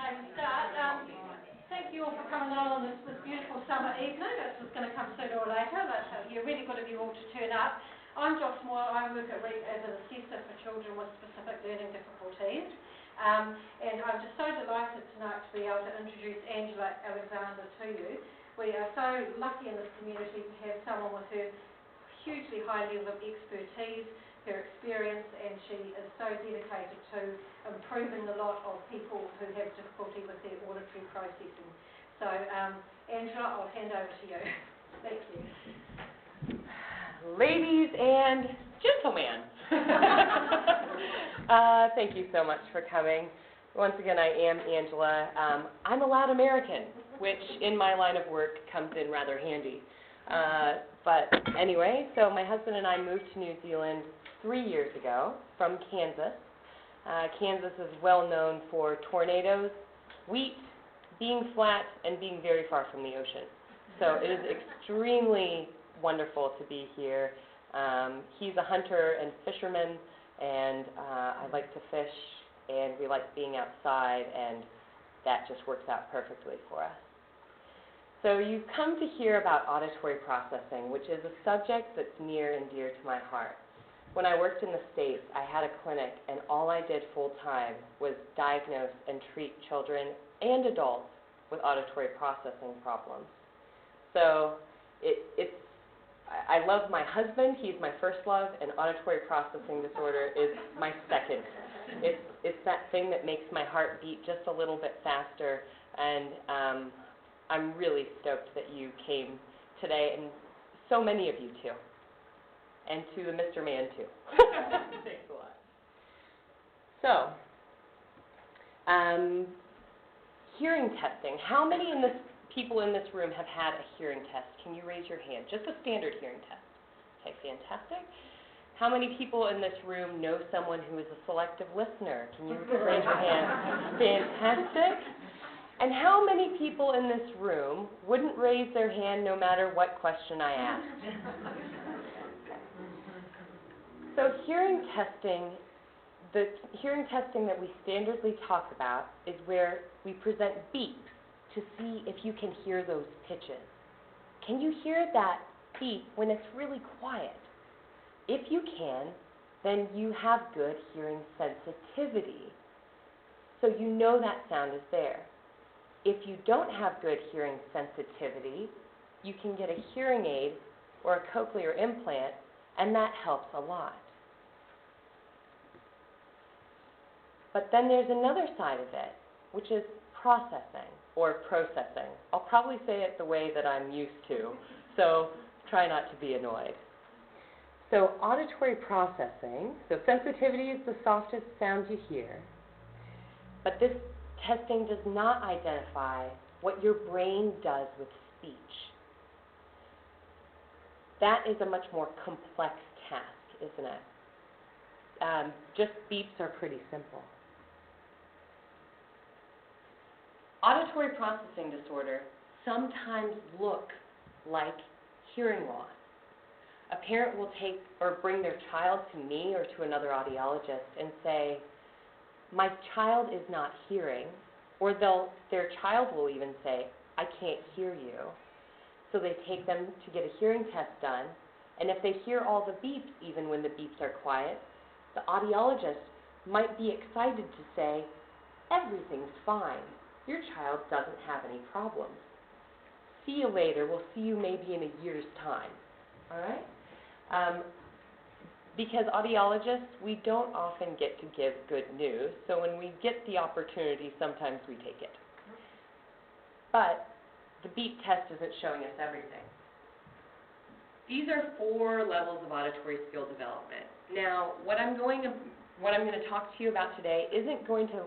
I can start. Thank you all for coming along on this beautiful summer evening. It's just going to come sooner or later, but you're really good of you all to turn up. I'm Joss Moore. I work at REAP as an assessor for children with specific learning difficulties. And I'm just so delighted tonight to be able to introduce Angela Alexander to you. We are so lucky in this community to have someone with her hugely high level of expertise, her experience, and she is so dedicated to improving the lot of people who have difficulty with their auditory processing. So, Angela, I'll hand over to you. Thank you. Ladies and gentlemen, thank you so much for coming. Once again, I am Angela. I'm a loud American, which in my line of work comes in rather handy. But anyway, so my husband and I moved to New Zealand 3 years ago from Kansas. Kansas is well known for tornadoes, wheat, being flat, and being very far from the ocean. So it is extremely wonderful to be here. He's a hunter and fisherman, and I like to fish, and we like being outside, and that just works out perfectly for us. So you've come to hear about auditory processing, which is a subject that's near and dear to my heart. When I worked in the States, I had a clinic, and all I did full-time was diagnose and treat children and adults with auditory processing problems. So I love my husband. He's my first love, and auditory processing disorder is my second. It's that thing that makes my heart beat just a little bit faster, and I'm really stoked that you came today, and so many of you too. And to the Mr. Man, too. Thanks a lot. So, hearing testing. How many people in this room have had a hearing test? Can you raise your hand? Just a standard hearing test. Okay, fantastic. How many people in this room know someone who is a selective listener? Can you raise your hand? Fantastic. And how many people in this room wouldn't raise their hand no matter what question I asked? So hearing testing, the hearing testing that we standardly talk about is where we present beeps to see if you can hear those pitches. Can you hear that beep when it's really quiet? If you can, then you have good hearing sensitivity. So you know that sound is there. If you don't have good hearing sensitivity, you can get a hearing aid or a cochlear implant, and that helps a lot. But then there's another side of it, which is processing or processing. I'll probably say it the way that I'm used to, so try not to be annoyed. So auditory processing, so sensitivity is the softest sound you hear, but this testing does not identify what your brain does with speech. That is a much more complex task, isn't it? Just beeps are pretty simple. Auditory processing disorder sometimes looks like hearing loss. A parent will take or bring their child to me or to another audiologist and say, my child is not hearing, or their child will even say, I can't hear you. So they take them to get a hearing test done, and if they hear all the beeps, even when the beeps are quiet, the audiologist might be excited to say, everything's fine. Your child doesn't have any problems. See you later. We'll see you maybe in a year's time. All right? Because audiologists, we don't often get to give good news, so when we get the opportunity, sometimes we take it. But the beep test isn't showing us everything. These are 4 levels of auditory skill development. Now, what I'm going to talk to you about today isn't going to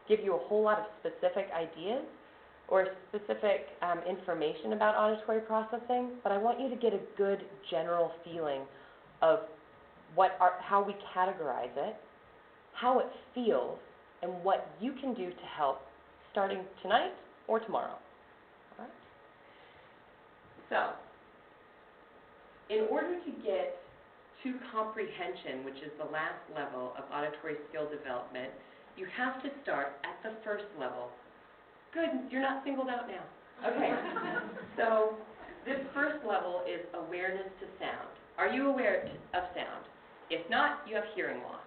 give you a whole lot of specific ideas or specific information about auditory processing, but I want you to get a good general feeling of how we categorize it, how it feels, and what you can do to help starting tonight or tomorrow. All right? So, in order to get to comprehension, which is the last level of auditory skill development, you have to start at the first level, Good, you're not singled out now. Okay. So this first level is awareness to sound. Are you aware of sound? If not, you have hearing loss.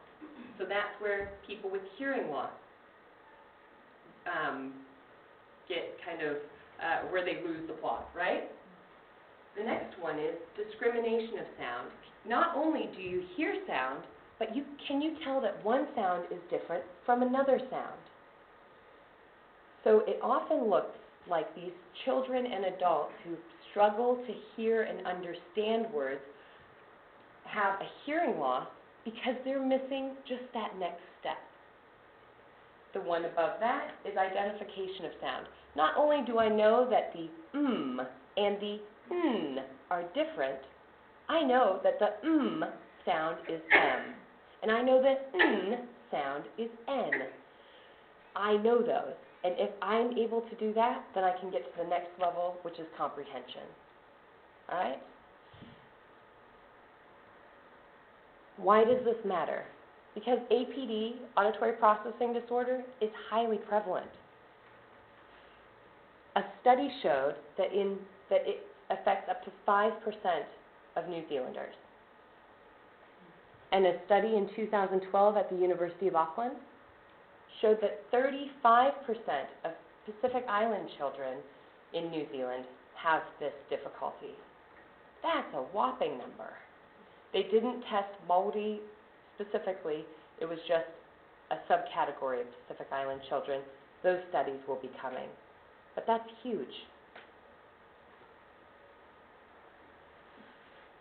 So that's where people with hearing loss get kind of where they lose the plot, right? The next one is discrimination of sound. Not only do you hear sound, but can you tell that one sound is different from another sound? So it often looks like these children and adults who struggle to hear and understand words have a hearing loss because they're missing just that next step. The one above that is identification of sound. Not only do I know that the and the n are different, I know that the sound is m, and I know that n sound is n. I know those, and if I'm able to do that, then I can get to the next level, which is comprehension. All right? Why does this matter? Because APD, auditory processing disorder, is highly prevalent. A study showed that it affects up to 5% of New Zealanders. And a study in 2012 at the University of Auckland showed that 35% of Pacific Island children in New Zealand have this difficulty. That's a whopping number. They didn't test Māori specifically. It was just a subcategory of Pacific Island children. Those studies will be coming. But that's huge.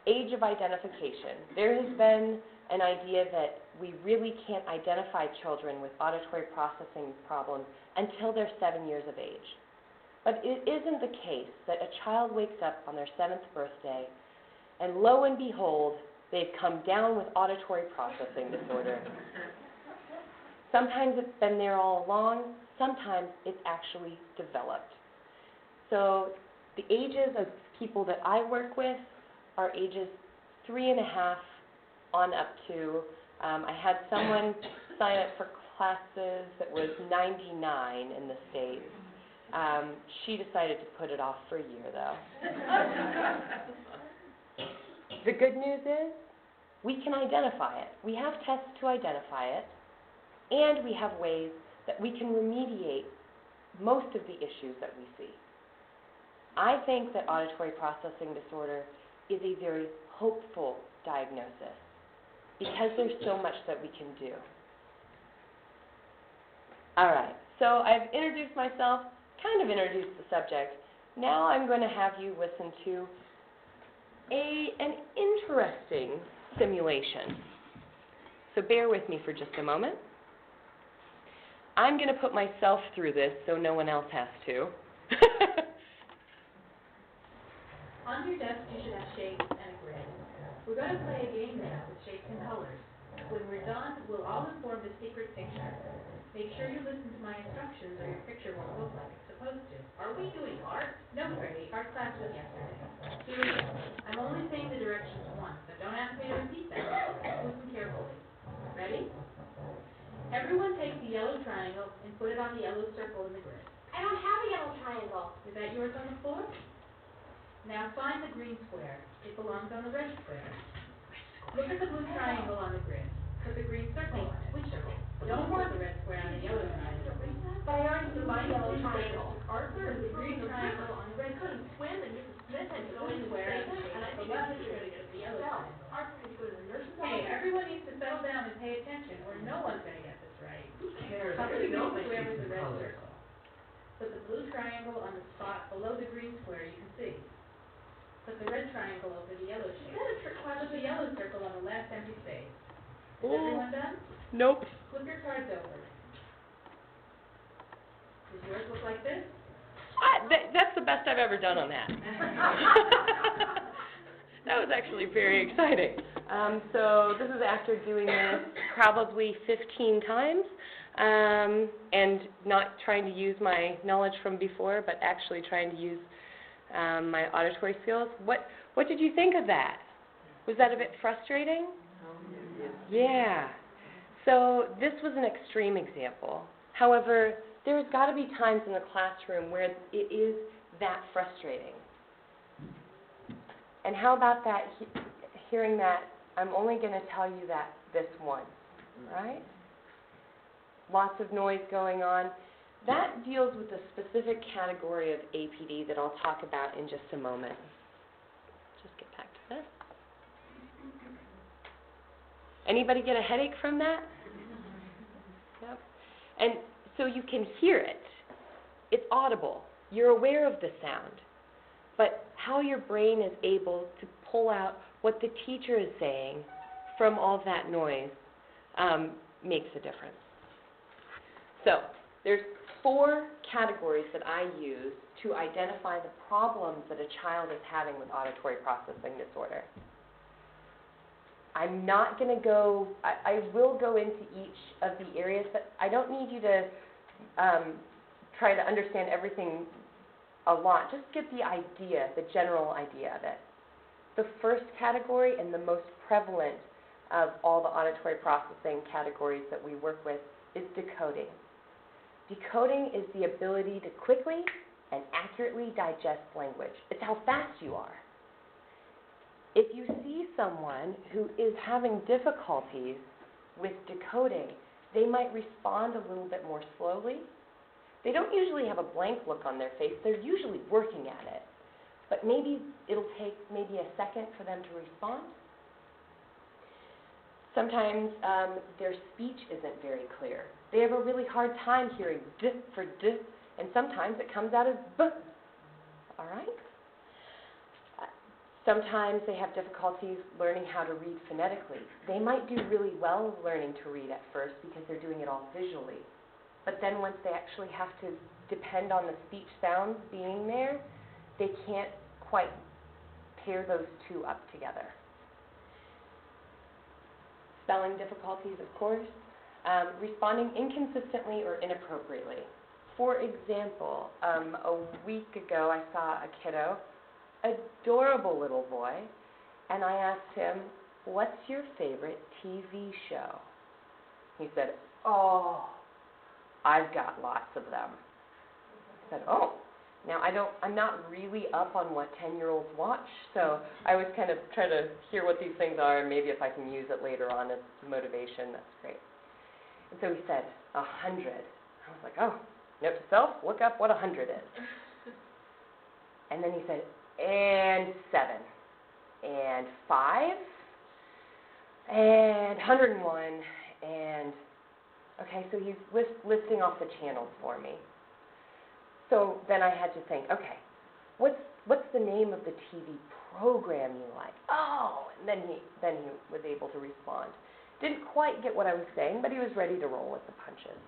Age of identification. There has been an idea that we really can't identify children with auditory processing problems until they're 7 years of age. But it isn't the case that a child wakes up on their 7th birthday and lo and behold, they've come down with auditory processing disorder. Sometimes it's been there all along, sometimes it's actually developed. So the ages of people that I work with are ages 3.5 on up to, I had someone sign up for classes that was 99 in the States. She decided to put it off for a year though. The good news is we can identify it. We have tests to identify it, and we have ways that we can remediate most of the issues that we see. I think that auditory processing disorder is a very hopeful diagnosis because there's so much that we can do. All right, so I've introduced myself, kind of introduced the subject. Now I'm going to have you listen to an interesting simulation. So bear with me for just a moment. I'm going to put myself through this so no one else has to. On your desk, you should have shapes and a grid. We're going to play a game now with shapes and colors. When we're done, we'll all inform the secret picture. Make sure you listen to my instructions or your picture won't look like it's supposed to. Are we doing art? No, Freddie. Art class was yesterday. Here we go. I'm only saying the directions once, so don't ask me to repeat them. Listen carefully. Ready? Everyone take the yellow triangle and put it on the yellow circle in the grid. I don't have a yellow triangle. Is that yours on the floor? Now find the green square. It belongs on the red square. Look at the blue triangle on the grid. Put the green circle on it. Which circle? Don't put the red square on the yellow triangle. But I already drew my yellow triangle. Arthur, the green triangle on the red couldn't swim, and Mrs. Smith had to go in the square on station, the and I shape of the think left Mrs. is going to get the yellow No, triangle. Arthur had to go to the nurse's Hey, office. everyone needs to settle down and pay attention, or no one's going to get this right. cares? How I do you know know my square shapes with the and red colors. circle? Put the blue triangle on the spot below the green square you can see. Put the red triangle over the yellow Is shape. that a trick Put the question? yellow circle on the last empty space. Is Ooh. everyone done? Nope. Flip your cards over. Does yours look like this? That's the best I've ever done on that. That was actually very exciting. So this is after doing this probably 15 times and not trying to use my knowledge from before, but actually trying to use my auditory skills. What did you think of that? Was that a bit frustrating? Yeah. So this was an extreme example. However, there's got to be times in the classroom where it is that frustrating. And how about that, hearing that, I'm only going to tell you that this once, right? Lots of noise going on. That deals with a specific category of APD that I'll talk about in just a moment. Just get back to this. Anybody get a headache from that? Yep. And so you can hear it. It's audible. You're aware of the sound. But how your brain is able to pull out what the teacher is saying from all that noise makes a difference. So there's 4 categories that I use to identify the problems that a child is having with auditory processing disorder. I'm not going to go, I will go into each of the areas, but I don't need you to try to understand everything a lot. Just get the idea, the general idea of it. The first category and the most prevalent of all the auditory processing categories that we work with is decoding. Decoding is the ability to quickly and accurately digest language. It's how fast you are. If you see someone who is having difficulties with decoding, they might respond a little bit more slowly. They don't usually have a blank look on their face. They're usually working at it. But maybe it'll take maybe a second for them to respond. Sometimes their speech isn't very clear. They have a really hard time hearing d for d, and sometimes it comes out as b. All right? Sometimes they have difficulties learning how to read phonetically. They might do really well learning to read at first because they're doing it all visually. But then once they actually have to depend on the speech sounds being there, they can't quite pair those two up together. Spelling difficulties, of course. Responding inconsistently or inappropriately. For example, a week ago I saw a kiddo, adorable little boy, and I asked him, "What's your favorite TV show?" He said, "Oh, I've got lots of them." I said, "Oh." Now, I'm not really up on what 10-year-olds watch, so I was kind of trying to hear what these things are, and maybe if I can use it later on as motivation, that's great. And so he said, 100. I was like, oh, note to self, look up what 100 is. And then he said, and 7, and 5, and 101, and, okay, so he's listing off the channels for me. So then I had to think, okay, what's the name of the TV program you like? Oh, and then he was able to respond. Didn't quite get what I was saying, but he was ready to roll with the punches.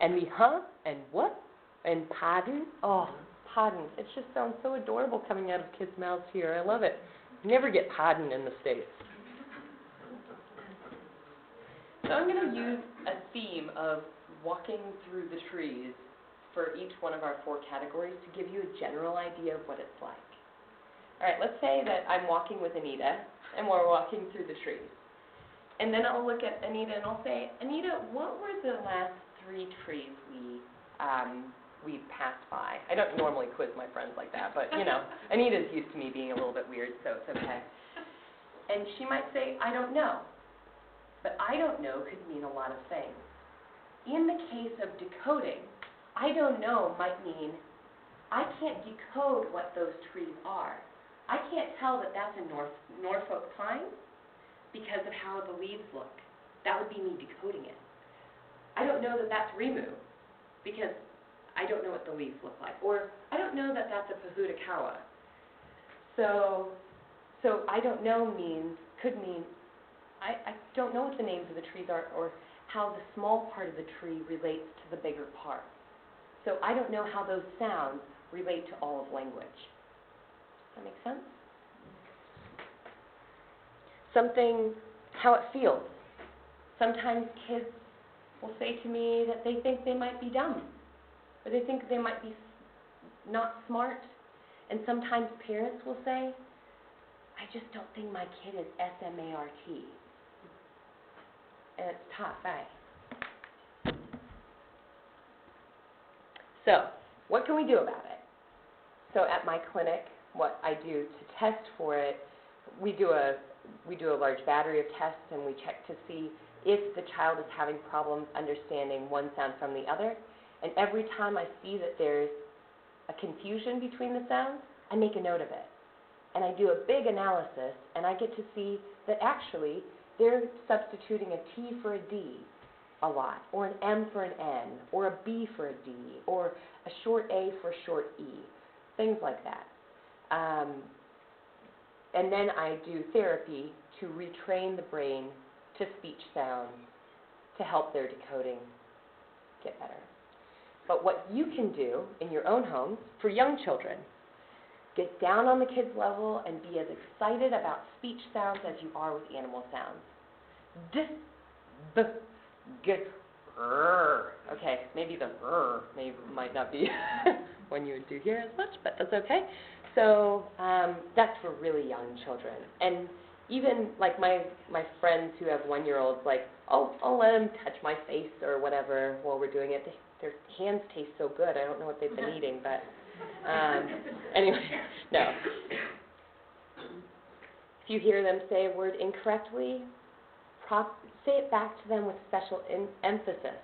And the huh, and what, and pardon. Oh, pardon. It just sounds so adorable coming out of kids' mouths here. I love it. You never get pardon in the States. So I'm going to use a theme of walking through the trees for each one of our 4 categories to give you a general idea of what it's like. All right, let's say that I'm walking with Anita, and we're walking through the trees. And then I'll look at Anita and I'll say, Anita, what were the last 3 trees we passed by? I don't normally quiz my friends like that, but, you know, Anita's used to me being a little bit weird, so it's okay. And she might say, I don't know. But I don't know could mean a lot of things. In the case of decoding, I don't know might mean I can't decode what those trees are. I can't tell that that's a Norfolk pine because of how the leaves look. That would be me decoding it. I don't know that that's Rimu because I don't know what the leaves look like. Or I don't know that that's a Pahudakawa. So I don't know could mean I don't know what the names of the trees are or how the small part of the tree relates to the bigger part. So I don't know how those sounds relate to all of language. Does that make sense? Something, how it feels. Sometimes kids will say to me that they think they might be dumb, or they think they might be not smart. And sometimes parents will say, I just don't think my kid is SMART. and it's tough, eh? So, what can we do about it? So at my clinic, what I do to test for it, we do a large battery of tests, and we check to see if the child is having problems understanding one sound from the other. And every time I see that there's a confusion between the sounds, I make a note of it. And I do a big analysis, and I get to see that actually they're substituting a T for a D a lot, or an M for an N, or a B for a D, or a short A for a short E, things like that. And then I do therapy to retrain the brain to speech sounds to help their decoding get better. But what you can do in your own homes for young children, get down on the kids' level and be as excited about speech sounds as you are with animal sounds. D, b, g, r. Okay, maybe the r might not be one you would do here as much, but that's okay. So that's for really young children. And even like my friends who have 1-year-olds, like, I'll let them touch my face or whatever while we're doing it. Their hands taste so good. I don't know what they've been eating, but anyway, no. If you hear them say a word incorrectly, say it back to them with special emphasis.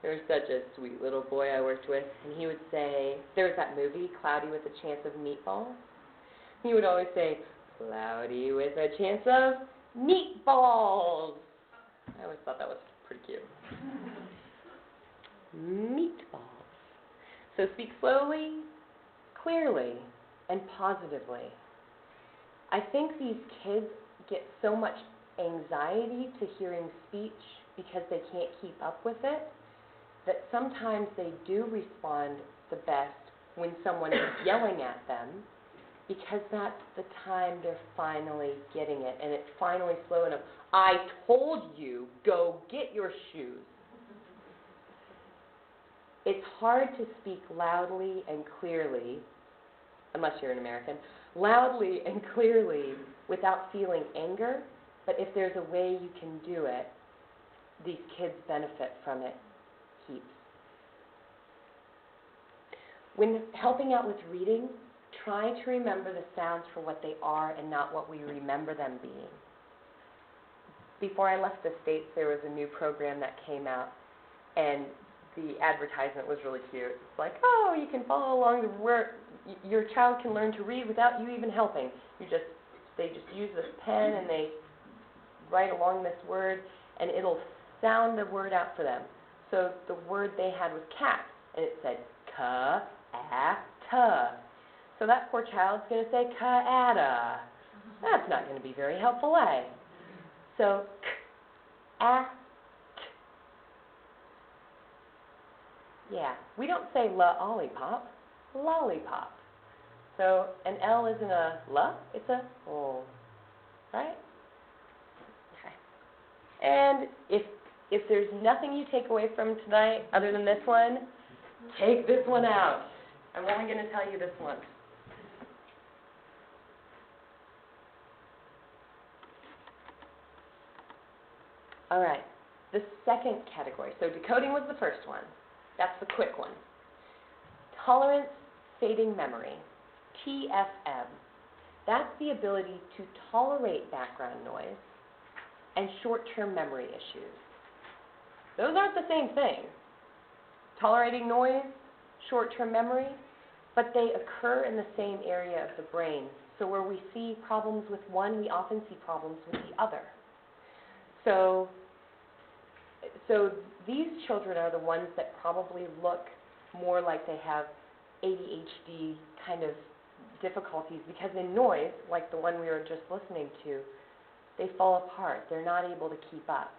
There was such a sweet little boy I worked with, and he would say, there was that movie, Cloudy with a Chance of Meatballs. He would always say, cloudy with a chance of meatballs. I always thought that was pretty cute. Meatballs. So speak slowly, clearly, and positively. I think these kids get so much anxiety to hearing speech because they can't keep up with it, that sometimes they do respond the best when someone is yelling at them, because that's the time they're finally getting it, and it's finally slow enough. I told you, go get your shoes. It's hard to speak loudly and clearly, unless you're an American, loudly and clearly without feeling anger, but if there's a way you can do it, these kids benefit from it heaps. When helping out with reading, try to remember the sounds for what they are and not what we remember them being. Before I left the States, there was a new program that came out, and the advertisement was really cute. It's like, oh, you can follow along where your child can learn to read without you even helping. They just use this pen and they write along this word, and it'll sound the word out for them. So the word they had was cat, and it said ka-a-ta. So that poor child's going to say ka-a-ta. That's not going to be very helpful, eh? So k-a-t. Yeah, we don't say la-olipop, lollipop. So an L isn't a la, it's a O, right? Okay. And if there's nothing you take away from tonight other than this one, take this one out. I'm only going to tell you this one. All right, the second category. So decoding was the first one. That's the quick one. Tolerance fading memory, TFM. That's the ability to tolerate background noise and short-term memory issues. Those aren't the same thing. Tolerating noise, short-term memory, but they occur in the same area of the brain. So where we see problems with one, we often see problems with the other. So these children are the ones that probably look more like they have ADHD kind of difficulties, because in noise, like the one we were just listening to, they fall apart. They're not able to keep up.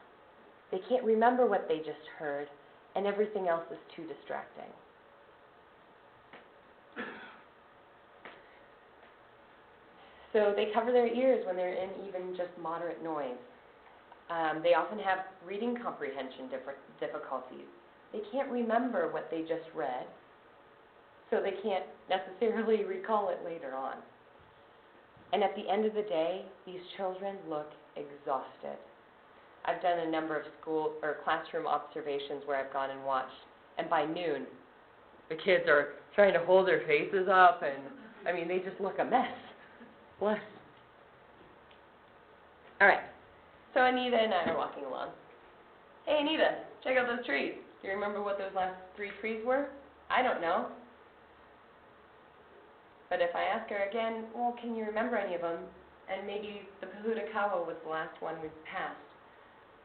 They can't remember what they just heard, and everything else is too distracting. So they cover their ears when they're in even just moderate noise. They often have reading comprehension difficulties. They can't remember what they just read, so they can't necessarily recall it later on. And at the end of the day, these children look exhausted. I've done a number of school or classroom observations where I've gone and watched, and by noon, the kids are trying to hold their faces up, and, I mean, they just look a mess. Bless. All right, so Anita and I are walking along. Hey, Anita, check out those trees. Do you remember what those last 3 trees were? I don't know. But if I ask her again, well, can you remember any of them? And maybe the Pahudakawa was the last one we passed.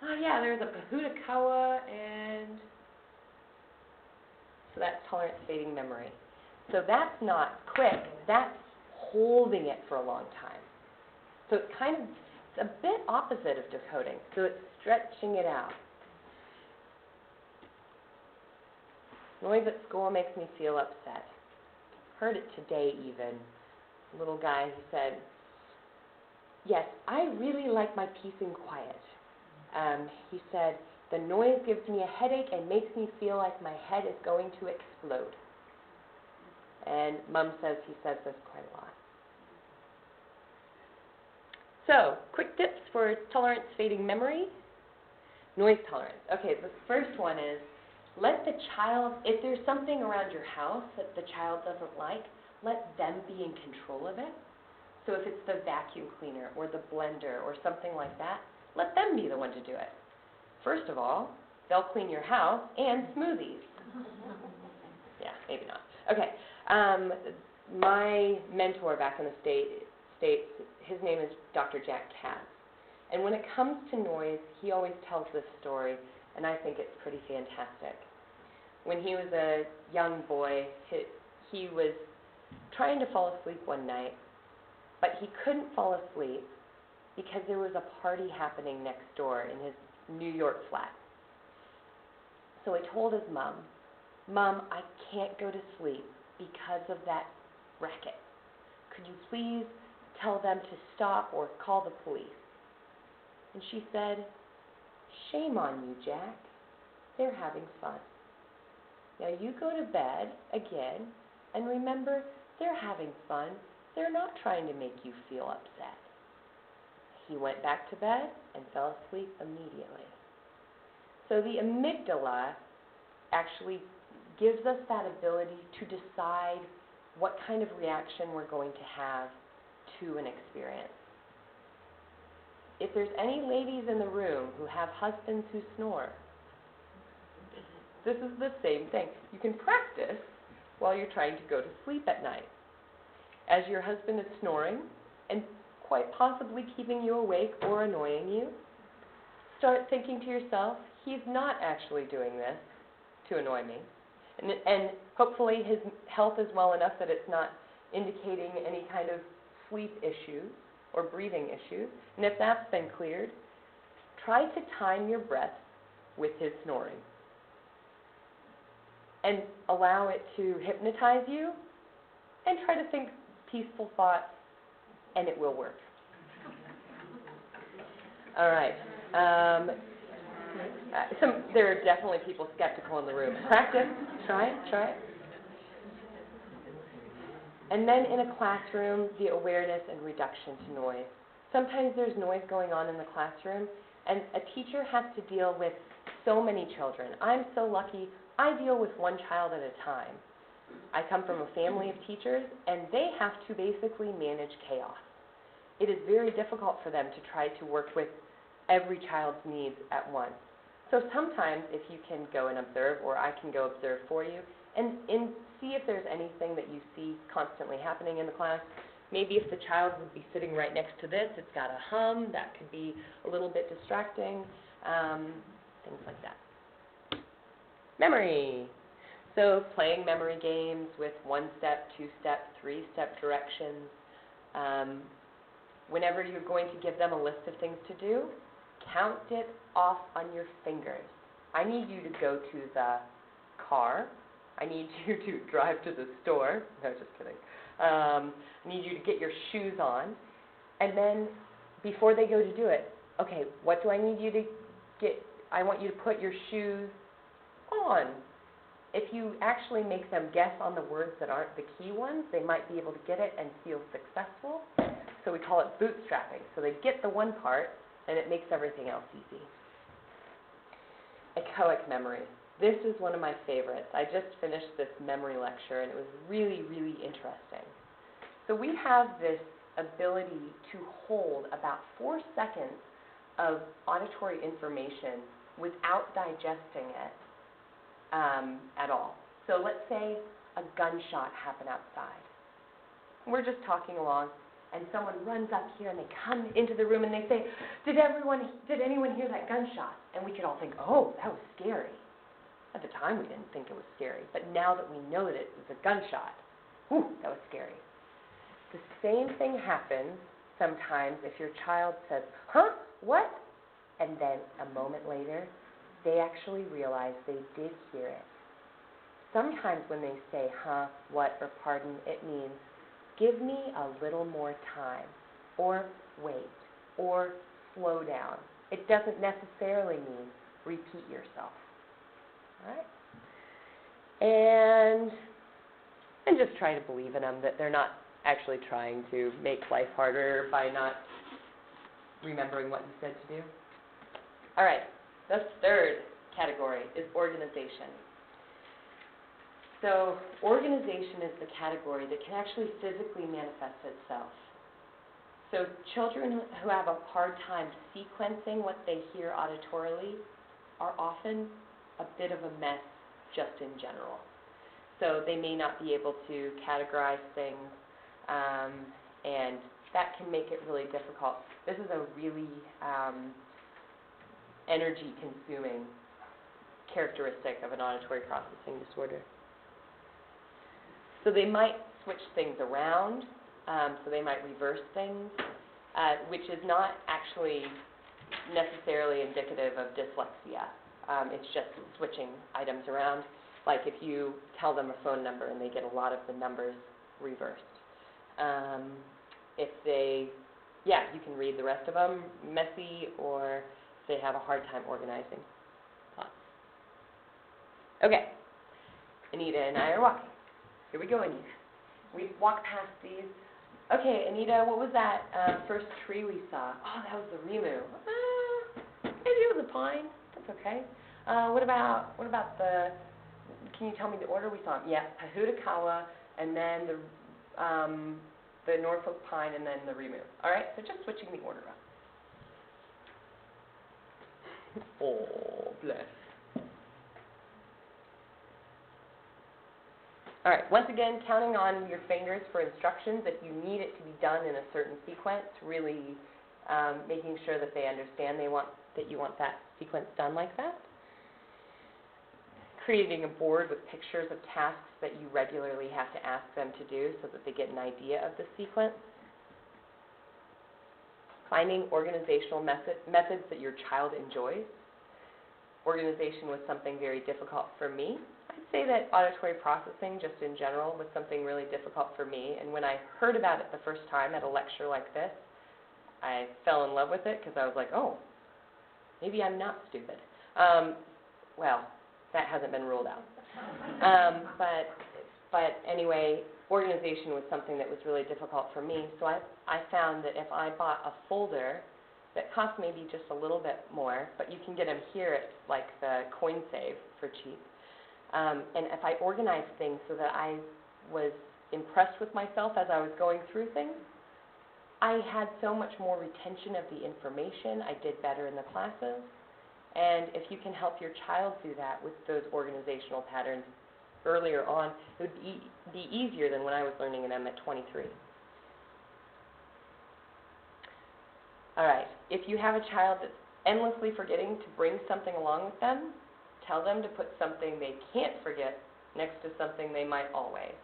Oh, yeah, there's a Pahudakawa, and so that's tolerance fading memory. So that's not quick, that's holding it for a long time. So it's kind of, it's a bit opposite of decoding. So it's stretching it out. Noise at school makes me feel upset. Heard it today even. Little guy, he said, yes, I really like my peace and quiet. He said, the noise gives me a headache and makes me feel like my head is going to explode. And Mom says he says this quite a lot. So, quick tips for tolerance fading memory. Noise tolerance. Okay, the first one is, let the child, if there's something around your house that the child doesn't like, let them be in control of it. So if it's the vacuum cleaner or the blender or something like that, let them be the one to do it. First of all, they'll clean your house and smoothies. Yeah, maybe not. Okay, my mentor back in the States, his name is Dr. Jack Katz. And when it comes to noise, he always tells this story, and I think it's pretty fantastic. When he was a young boy, he was trying to fall asleep one night, but he couldn't fall asleep because there was a party happening next door in his New York flat. So he told his mom, Mom, I can't go to sleep because of that racket. Could you please tell them to stop or call the police? And she said, shame on you, Jack. They're having fun. Now you go to bed again, and remember, they're having fun. They're not trying to make you feel upset. He went back to bed and fell asleep immediately. So the amygdala actually gives us that ability to decide what kind of reaction we're going to have to an experience. If there's any ladies in the room who have husbands who snore, this is the same thing. You can practice while you're trying to go to sleep at night. As your husband is snoring and quite possibly keeping you awake or annoying you, start thinking to yourself, he's not actually doing this to annoy me. And hopefully his health is well enough that it's not indicating any kind of sleep issues or breathing issues. And if that's been cleared, try to time your breath with his snoring. And allow it to hypnotize you, and try to think peaceful thoughts, and it will work. All right. There are definitely people skeptical in the room. Practice. Try it. And then in a classroom, the awareness and reduction to noise. Sometimes there's noise going on in the classroom, and a teacher has to deal with so many children. I'm so lucky. I deal with one child at a time. I come from a family of teachers, and they have to basically manage chaos. It is very difficult for them to try to work with every child's needs at once. So sometimes if you can go and observe, or I can go observe for you, and see if there's anything that you see constantly happening in the class. Maybe if the child would be sitting right next to this, it's got a hum, that could be a little bit distracting, things like that. Memory. So playing memory games with 1-step, 2-step, 3-step directions. Whenever you're going to give them a list of things to do, count it off on your fingers. I need you to go to the car. I need you to drive to the store. No, just kidding. I need you to get your shoes on. And then before they go to do it, okay, what do I need you to get? I want you to put your shoes on. If you actually make them guess on the words that aren't the key ones, they might be able to get it and feel successful. So we call it bootstrapping. So they get the one part, and it makes everything else easy. echoic memory. This is one of my favorites. I just finished this memory lecture, and it was really, really interesting. So we have this ability to hold about 4 seconds of auditory information without digesting it at all. So let's say a gunshot happened outside. We're just talking along, and someone runs up here, and they come into the room, and they say, did anyone hear that gunshot? And we could all think, oh, that was scary. At the time, we didn't think it was scary, but now that we know that it was a gunshot, whew, that was scary. The same thing happens sometimes if your child says, huh, what? And then a moment later, they actually realize they did hear it. Sometimes when they say, huh, what, or pardon, it means, give me a little more time, or wait, or slow down. It doesn't necessarily mean repeat yourself. All right? And just try to believe in them that they're not actually trying to make life harder by not remembering what you said to do. All right, the third category is organization. So organization is the category that can actually physically manifest itself. So children who have a hard time sequencing what they hear auditorily are often a bit of a mess just in general. So they may not be able to categorize things, and that can make it really difficult. This is a really energy-consuming characteristic of an auditory processing disorder. So they might switch things around, so they might reverse things, which is not actually necessarily indicative of dyslexia. It's just switching items around, like if you tell them a phone number and they get a lot of the numbers reversed. If they, you can read the rest of them, messy, or they have a hard time organizing thoughts. Okay, Anita and I are walking. Here we go, Anita. We walk past these. Okay, Anita, what was that first tree we saw? Oh, that was the Rimu. Maybe it was a pine. That's okay. What about the? Can you tell me the order we saw them? Yeah, Pahudakawa, and then the Norfolk pine, and then the Rimu. All right, so just switching the order up. Oh, bless. All right, once again, counting on your fingers for instructions if you need it to be done in a certain sequence, really making sure that they understand that you want that sequence done like that. Creating a board with pictures of tasks that you regularly have to ask them to do so that they get an idea of the sequence. Finding organizational methods that your child enjoys. Organization was something very difficult for me. I'd say that auditory processing, just in general, was something really difficult for me. And when I heard about it the first time at a lecture like this, I fell in love with it because I was like, oh, maybe I'm not stupid. Well, that hasn't been ruled out. But anyway, organization was something that was really difficult for me. So I found that if I bought a folder that cost maybe just a little bit more, but you can get them here at like the Coin Save for cheap. And if I organized things so that I was impressed with myself as I was going through things, I had so much more retention of the information. I did better in the classes. And if you can help your child do that with those organizational patterns earlier on, it would be easier than when I was learning them at 23. All right, if you have a child that's endlessly forgetting to bring something along with them, tell them to put something they can't forget next to something they might always.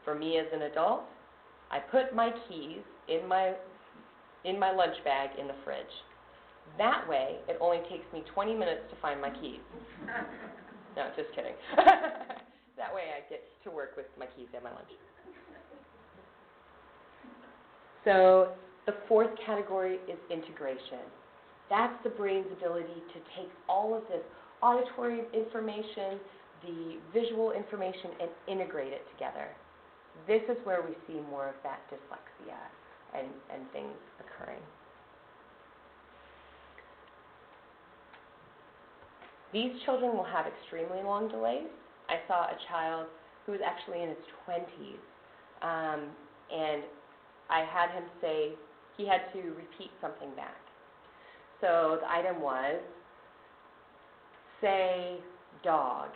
For me as an adult, I put my keys in my lunch bag in the fridge. That way, it only takes me 20 minutes to find my keys. No, just kidding. That way I get to work with my keys and my lunch. So the fourth category is integration. That's the brain's ability to take all of this auditory information, the visual information, and integrate it together. This is where we see more of that dyslexia and things occurring. These children will have extremely long delays. I saw a child who was actually in his 20s, and I had him say he had to repeat something back. So the item was, say dog.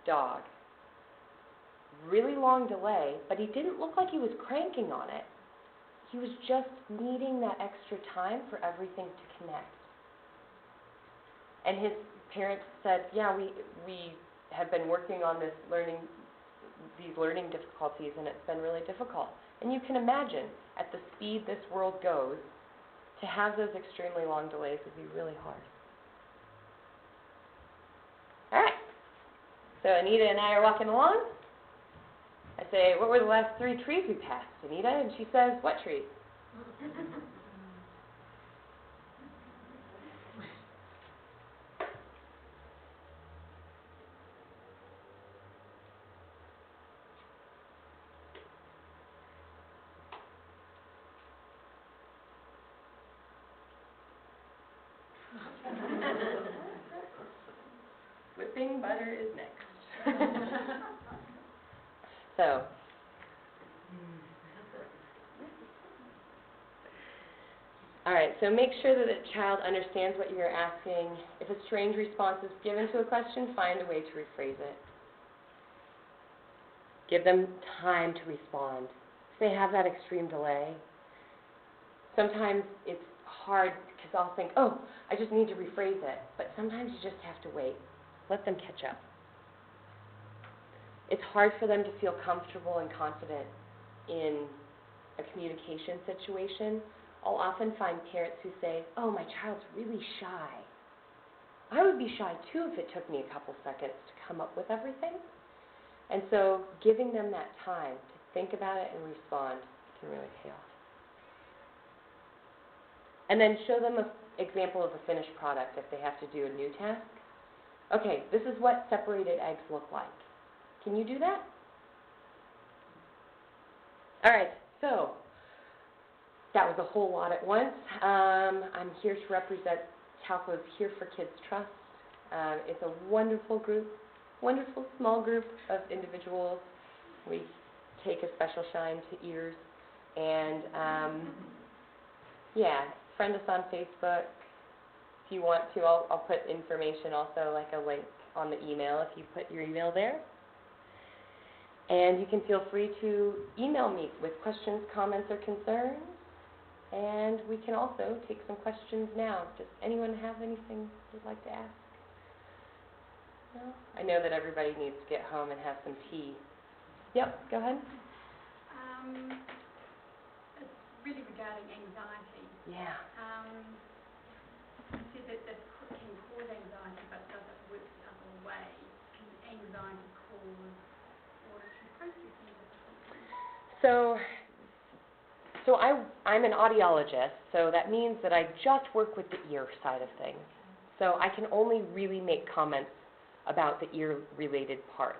Dog. Really long delay, but he didn't look like he was cranking on it. He was just needing that extra time for everything to connect. And his parents said, yeah, we have been working on these learning difficulties, and it's been really difficult. And you can imagine, at the speed this world goes, to have those extremely long delays would be really hard. All right. So Anita and I are walking along. I say, what were the last 3 trees we passed, Anita? And she says, what trees? Whipping butter is next. So, all right, so make sure that the child understands what you're asking. If a strange response is given to a question, find a way to rephrase it. Give them time to respond. If they have that extreme delay, sometimes it's hard because I'll think, oh, I just need to rephrase it. But sometimes you just have to wait. Let them catch up. It's hard for them to feel comfortable and confident in a communication situation. I'll often find parents who say, oh, my child's really shy. I would be shy too if it took me a couple seconds to come up with everything. And so giving them that time to think about it and respond can really pay off. And then show them an example of a finished product if they have to do a new task. Okay, this is what separated eggs look like. Can you do that? All right, so that was a whole lot at once. I'm here to represent Taupo's Here for Kids Trust. It's a wonderful group, wonderful small group of individuals. We take a special shine to ears. And yeah, friend us on Facebook. If you want to, I'll put information also, like a link on the email if you put your email there. And you can feel free to email me with questions, comments, or concerns. And we can also take some questions now. Does anyone have anything they'd like to ask? No? I know that everybody needs to get home and have some tea. Yep, go ahead. It's really regarding anxiety. Yeah. You said that this can cause anxiety, but does it work the other way? Can anxiety cause auditory processing difficulties? So I'm an audiologist, so that means that I just work with the ear side of things. So I can only really make comments about the ear-related parts.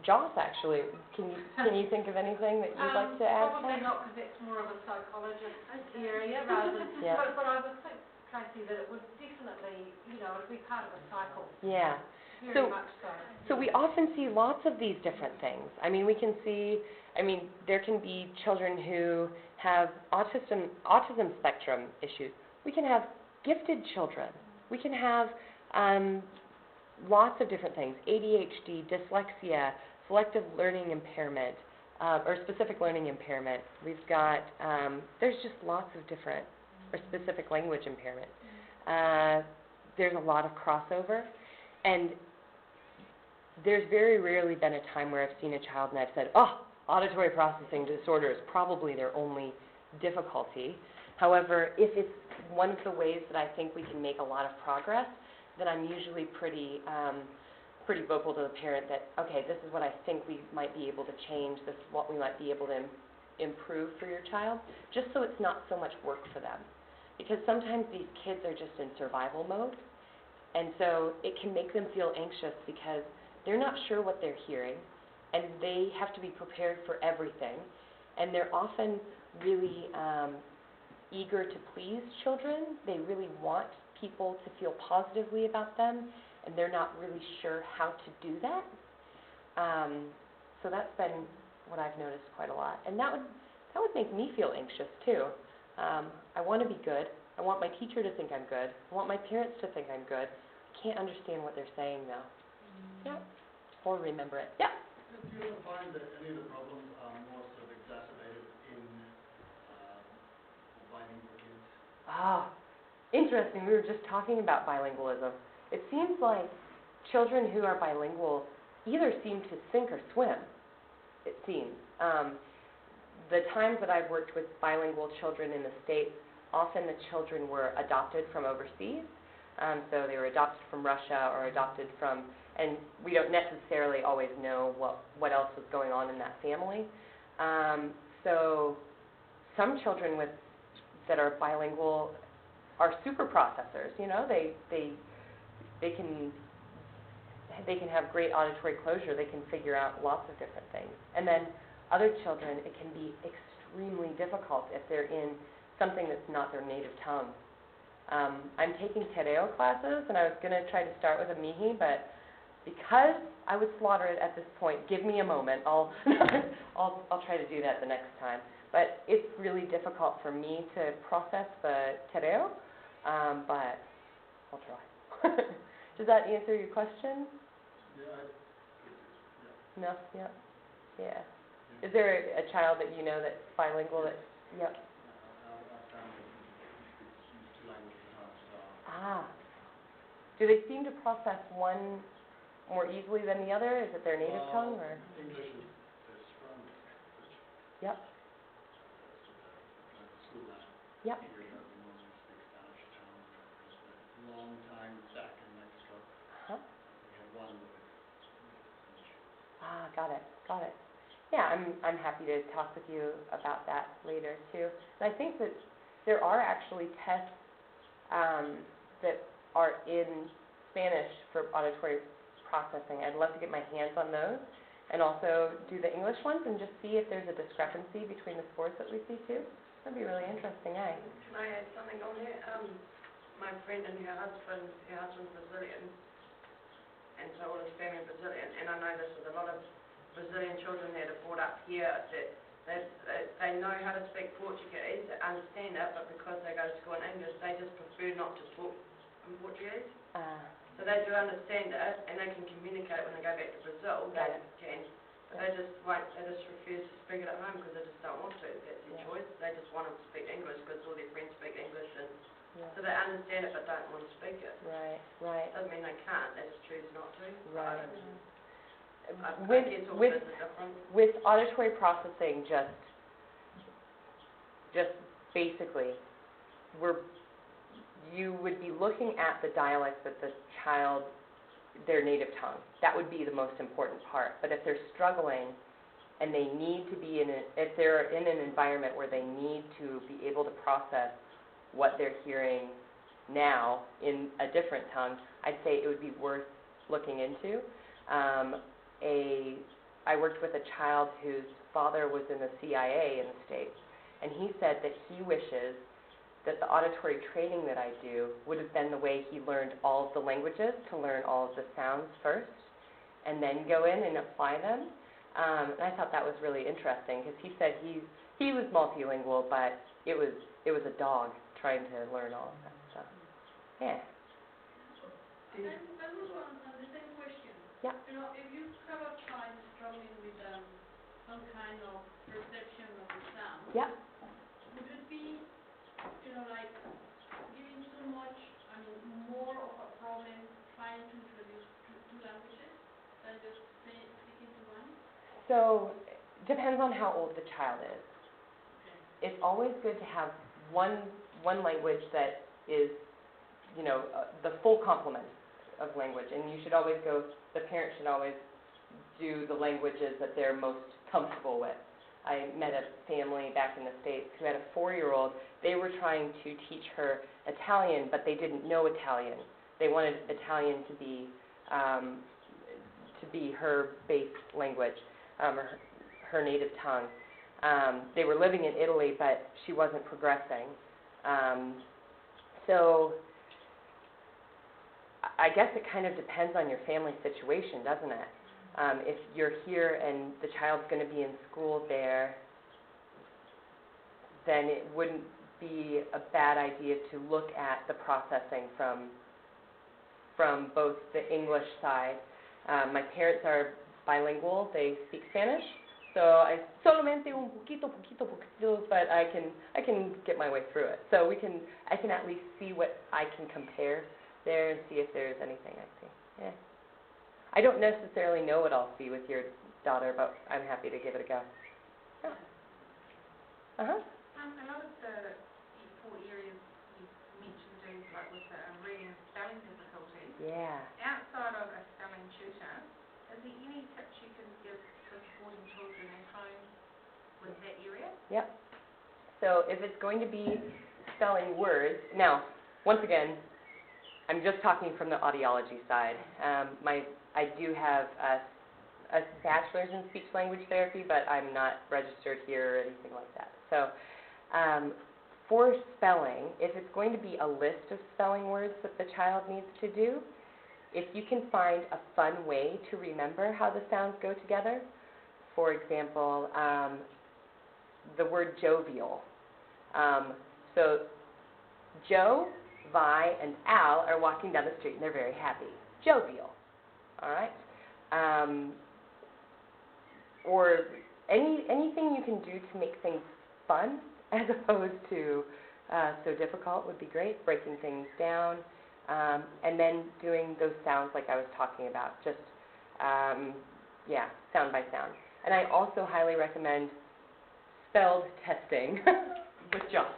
Joss, actually, can you think of anything that you'd like to add? Probably not, because it's more of a psychologist area rather than. Yeah. But I would think, Tracy, that it would definitely, it'd be part of a cycle. Yeah. Very much so. So we often see lots of these different things. I mean, there can be children who have autism spectrum issues. We can have gifted children. We can have lots of different things, ADHD, dyslexia, selective learning impairment, or specific learning impairment. We've got, there's just lots of different, or specific language impairment. There's a lot of crossover, and there's very rarely been a time where I've seen a child and I've said, oh, auditory processing disorder is probably their only difficulty. However, if it's one of the ways that I think we can make a lot of progress, then I'm usually pretty vocal to the parent that, okay, this is what I think we might be able to change, this is what we might be able to improve for your child, just so it's not so much work for them. Because sometimes these kids are just in survival mode, and so it can make them feel anxious because they're not sure what they're hearing, and they have to be prepared for everything. and they're often really eager to please children. They really want people to feel positively about them, and they're not really sure how to do that. So that's been what I've noticed quite a lot, and that would make me feel anxious too. I want to be good. I want my teacher to think I'm good. I want my parents to think I'm good. I can't understand what they're saying though. Yeah. Or remember it. Yeah. Do you find that any of the problems are more sort of exacerbated in bilingual kids? Ah, interesting. We were just talking about bilingualism. It seems like children who are bilingual either seem to sink or swim, it seems. The times that I've worked with bilingual children in the States, often the children were adopted from overseas. So they were adopted from Russia or adopted from, and we don't necessarily always know what else was going on in that family. So some children that are bilingual are super processors. You know, they can have great auditory closure. They can figure out lots of different things. And then other children, it can be extremely difficult if they're in something that's not their native tongue. I'm taking tereo classes, and I was going to try to start with a mihi, but because I would slaughter it at this point, give me a moment. I'll try to do that the next time. But it's really difficult for me to process the tereo, but I'll try. Does that answer your question? Yeah. No? Yep. Yeah. Is there a child that you know that's bilingual that, yep. Our family speaks two languages at home, so. Ah. Do they seem to process one more easily than the other? Is it their native tongue or? English is their strongest language. Yep. That's the school now. Yep. Here doesn't normally speak Spanish at home because a long time back in Mexico, Huh? we had one with Spanish. Ah, got it. Got it. Yeah, I'm happy to talk with you about that later too. And I think that there are actually tests that are in Spanish for auditory processing. I'd love to get my hands on those and also do the English ones and just see if there's a discrepancy between the scores that we see too. That'd be really interesting, eh? Can I add something on there? My friend and her husband's Brazilian, and so all his family Brazilian, and I know this with a lot of Brazilian children that are brought up here, that they know how to speak Portuguese, they understand it, but because they go to school in English, they just prefer not to talk in Portuguese. So they do understand it, and they can communicate when they go back to Brazil, they can, but they just refuse to speak it at home because they just don't want to. That's their choice. They just want to speak English because all their friends speak English, and so they understand it but don't want to speak it. Right, right. Doesn't mean they can't, they just choose not to. Right. With auditory processing, just basically, you would be looking at the dialect that the child, their native tongue. That would be the most important part. But if they're struggling and they need to be if they're in an environment where they need to be able to process what they're hearing now in a different tongue, I'd say it would be worth looking into. I worked with a child whose father was in the CIA in the States, and he said that he wishes that the auditory training that I do would have been the way he learned all of the languages, to learn all of the sounds first, and then go in and apply them. And I thought that was really interesting, because he said he was multilingual, but it was a dog trying to learn all of that stuff. Yeah. And then also on the same question. Yeah. You know, if you have a child struggling with some kind of perception of the sound, Yeah. would it be, you know, like giving too much, more of a problem trying to introduce two languages than just speaking to one? So, depends on how old the child is. Okay. It's always good to have one language that is, the full complement of language, and you should always the parent should always do the languages that they're most comfortable with. I met a family back in the States who had a 4-year-old. They were trying to teach her Italian, but they didn't know Italian. They wanted Italian to be her base language, her native tongue. They were living in Italy, but she wasn't progressing. So I guess it kind of depends on your family situation, doesn't it? If you're here and the child's going to be in school there, then it wouldn't be a bad idea to look at the processing from both the English side. My parents are bilingual, they speak Spanish, so I solamente un poquito, but I can get my way through it. So I can at least see what I can compare there and see if there's anything I see. Yeah. I don't necessarily know what I'll see with your daughter, but I'm happy to give it a go. Yeah. Uh-huh. A lot of the 4 areas you mentioned is like with the reading and spelling difficulties. Yeah. Outside of a spelling tutor, is there any tips you can give for supporting children at home with that area? Yep. So if it's going to be spelling words, now, once again, I'm just talking from the audiology side. I do have a bachelor's in speech language therapy, but I'm not registered here or anything like that. So for spelling, if it's going to be a list of spelling words that the child needs to do, if you can find a fun way to remember how the sounds go together, for example, the word jovial. So Joe, Vi, and Al are walking down the street and they're very happy. Jovial. All right? Or anything you can do to make things fun as opposed to so difficult would be great. Breaking things down, and then doing those sounds like I was talking about, just, sound by sound. And I also highly recommend spelled testing with Joss.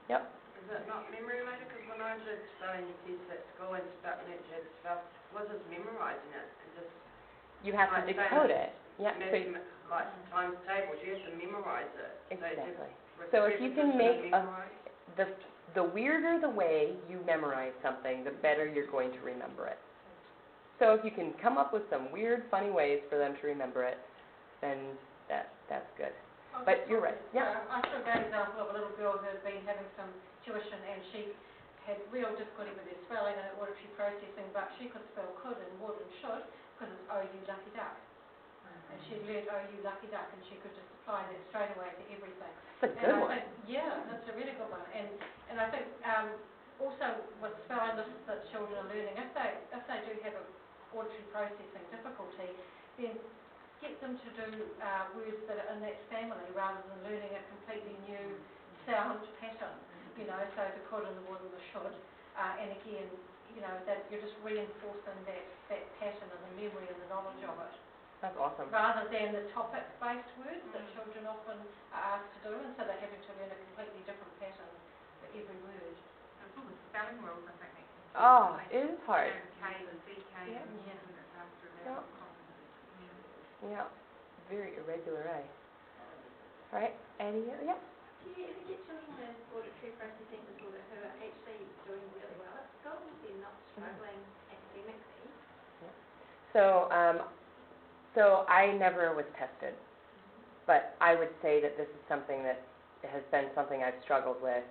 Yep. Is it not memory related? Because when I did spelling tests at school and spell, was just memorising it and just... You have to decode it. Yeah. Like times tables, you have to memorise it. Exactly. So if you can make the weirder the way you memorize something, the better you're going to remember it. So if you can come up with some weird, funny ways for them to remember it, then that's good. But you're right. Yeah. I saw a great example of a little girl who had been having some tuition and she had real difficulty with her spelling and her auditory processing, but she could spell could and would and should because it's O-U lucky duck. And she'd learned O-U lucky duck and she could just apply that straight away to everything. That's a good one. Yeah, that's a really good one. And I think also with spelling lists that children are learning, if they do have an auditory processing difficulty, then get them to do words that are in that family rather than learning a completely new sound pattern, so the could and the would and the should. And again, that you're just reinforcing that pattern and the memory and the knowledge of it. That's awesome. Rather than the topic-based words that children often are asked to do, and so they're having to learn a completely different pattern for every word. And for the spelling rules, I think that can be it is hard. K and CK Yeah. and after that. Yeah. Very irregular, eh? All right. Any other? Yeah. Do you ever get children with auditory processing disorder who are actually doing really well at school? They're not struggling academically? Yeah. So I never was tested, but I would say that this is something that has been something I've struggled with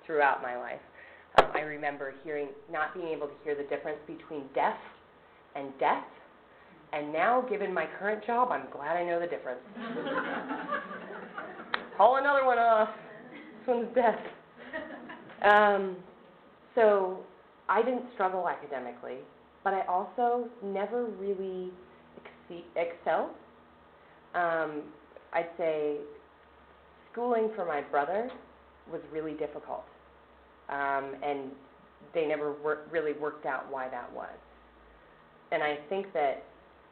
throughout my life. I remember not being able to hear the difference between deaf and deaf, and now, given my current job, I'm glad I know the difference. Haul another one off. This one's deaf. So I didn't struggle academically, but I also never really excelled. I'd say schooling for my brother was really difficult, and they never really worked out why that was. And I think that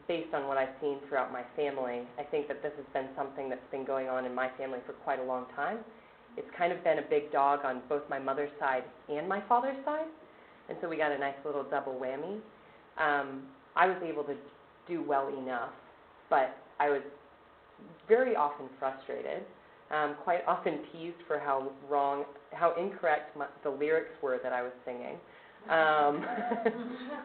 based on what I've seen throughout my family, I think that this has been something that's been going on in my family for quite a long time. It's kind of been a big dog on both my mother's side and my father's side, and so we got a nice little double whammy. I was able to do well enough, but I was very often frustrated, quite often teased for how incorrect the lyrics were that I was singing. I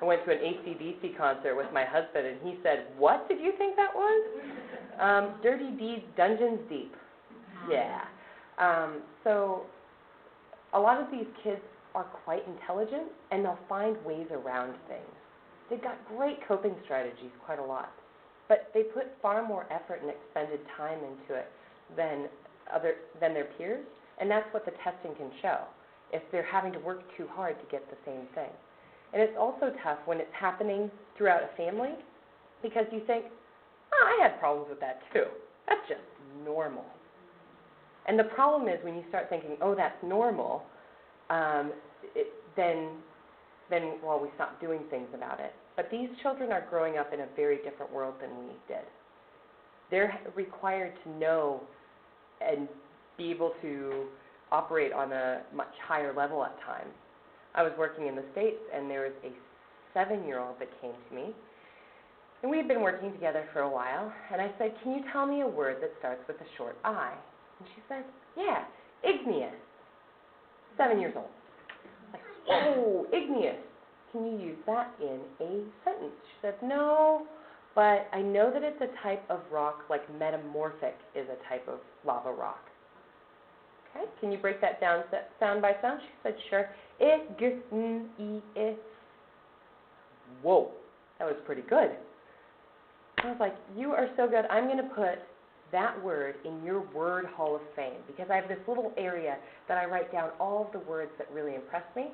went to an AC/DC concert with my husband, and he said, "What did you think that was?" Dirty Deeds, Dungeons Deep. Yeah. So a lot of these kids are quite intelligent, and they'll find ways around things. They've got great coping strategies, quite a lot, but they put far more effort and expended time into it than their peers, and that's what the testing can show, if they're having to work too hard to get the same thing. And it's also tough when it's happening throughout a family, because you think, oh, I had problems with that too. That's just normal. And the problem is when you start thinking, oh, that's normal, then we stop doing things about it. But these children are growing up in a very different world than we did. They're required to know and be able to operate on a much higher level at times. I was working in the States, and there was a 7-year-old that came to me, and we had been working together for a while, and I said, can you tell me a word that starts with a short I? And she said, yeah, igneous. 7 years old. Like, whoa, igneous. Can you use that in a sentence? She said, no, but I know that it's a type of rock, like metamorphic is a type of lava rock. Okay, can you break that down sound by sound? She said, sure. Igneous. Whoa, that was pretty good. I was like, you are so good. I'm going to put that word in your word hall of fame, because I have this little area that I write down all of the words that really impress me.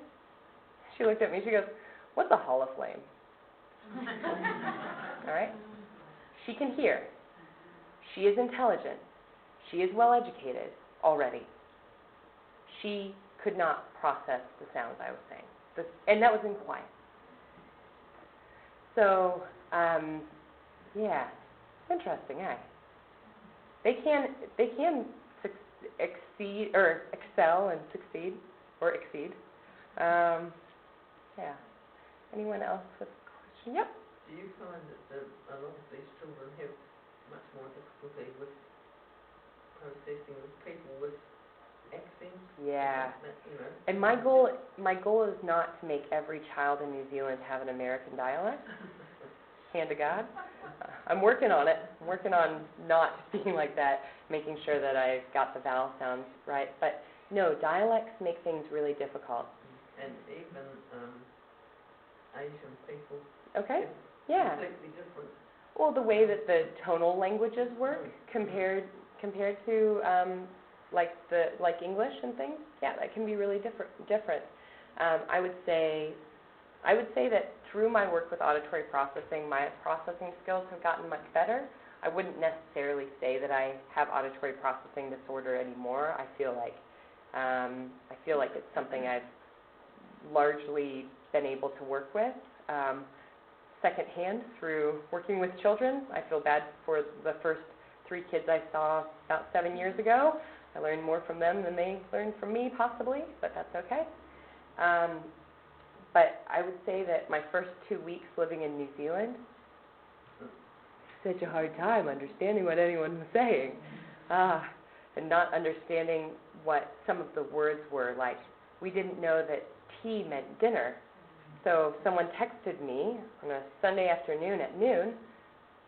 She looked at me, she goes, what's a hall of flame? All right? She can hear. She is intelligent. She is well educated already. She could not process the sounds I was saying. And that was in quiet. So, yeah, it's interesting, eh? They can exceed or excel and succeed or exceed. Yeah. Anyone else with a question? Yep. Do you find that a lot of these children have much more difficulty with processing people with accents? Yeah. You know. And my goal is not to make every child in New Zealand have an American dialect. Hand to God. I'm working on it. I'm working on not being like that, making sure that I got the vowel sounds right. But no, dialects make things really difficult. And even Asian people. Okay. Yeah. Completely different. Well, the way that the tonal languages work compared to like English and things, yeah, that can be really different. I would say that through my work with auditory processing, my processing skills have gotten much better. I wouldn't necessarily say that I have auditory processing disorder anymore. I feel like it's something I've largely been able to work with secondhand through working with children. I feel bad for the first 3 kids I saw about 7 years ago. I learned more from them than they learned from me, possibly, but that's okay. But I would say that my first 2 weeks living in New Zealand, such a hard time understanding what anyone was saying, and not understanding what some of the words were. Like, we didn't know that tea meant dinner. So someone texted me on a Sunday afternoon at noon,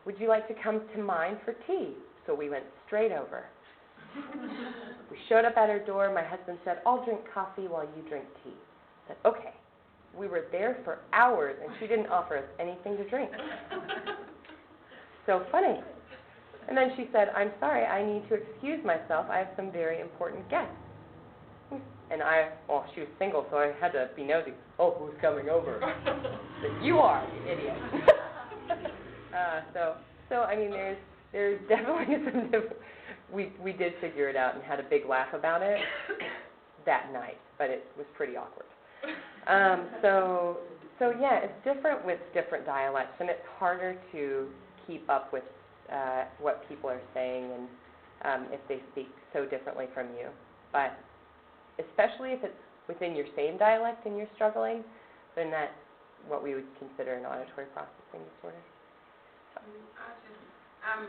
would you like to come to mine for tea? So we went straight over. We showed up at her door. My husband said, I'll drink coffee while you drink tea. I said, okay. We were there for hours, and she didn't offer us anything to drink. So funny. And then she said, I'm sorry, I need to excuse myself. I have some very important guests. And she was single, so I had to be nosy. Oh, who's coming over? But you are, you idiot. So I mean, there's definitely some we did figure it out and had a big laugh about it that night, but it was pretty awkward. So yeah, it's different with different dialects, and it's harder to keep up with what people are saying and if they speak so differently from you. But especially if it's within your same dialect and you're struggling, then that's what we would consider an auditory processing disorder. I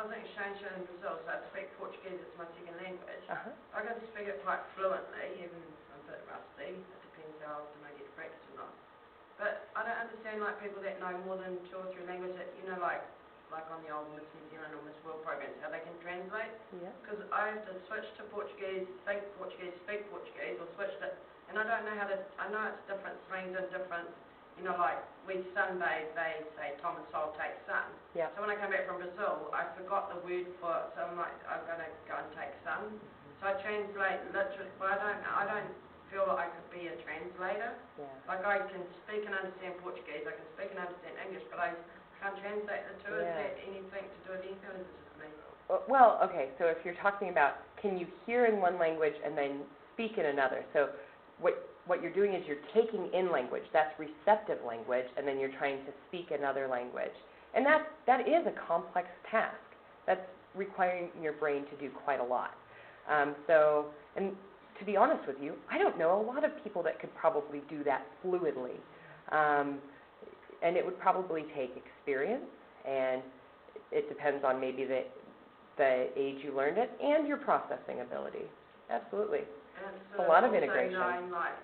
was in exchange in Brazil, so I speak Portuguese, it's my second language. I can speak it quite fluently, even I'm a bit rusty. It depends how often I get to practice or not. But I don't understand like people that know more than 2 or 3 languages that, you know, like like on the old Miss New Zealand or Miss World programs, how they can translate. Yeah. Because I have to switch to Portuguese, think Portuguese, speak Portuguese, or switch to, and I don't know how to, I know it's different swings and different, you know, like we sunbathe, they say Tom and Sol take sun. Yeah. So when I came back from Brazil, I forgot the word for it, so I'm like, I'm going to go and take sun. So I translate literally, but I don't feel that I could be a translator. Yeah. Like I can speak and understand Portuguese, I can speak and understand English, but I can't translate the two. Yeah. Is that anything to do with anything, or is it just me? Well, okay, so if you're talking about can you hear in one language and then speak in another, so what you're doing is you're taking in language, that's receptive language, and then you're trying to speak another language. And that is a complex task. That's requiring your brain to do quite a lot. And to be honest with you, I don't know a lot of people that could probably do that fluidly. And it would probably take experience, and it depends on maybe the age you learned it and your processing ability. Absolutely. And a lot of integration. Knowing, like,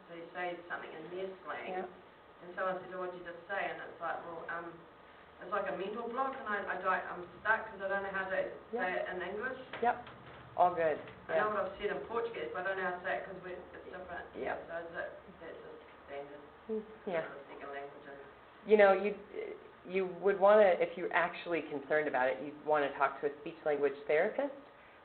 so you say something in their slang, Yeah. and someone says, "Oh, what did you just say?" And it's like, well, it's like a mental block, and I'm stuck because I don't know how to say it in English. Yep. All good. I know what I've said in Portuguese, but I don't know how to say it because it's different. Yeah. So that's just standard. Yeah. The second language. You know, you would want to, if you're actually concerned about it, you'd want to talk to a speech language therapist.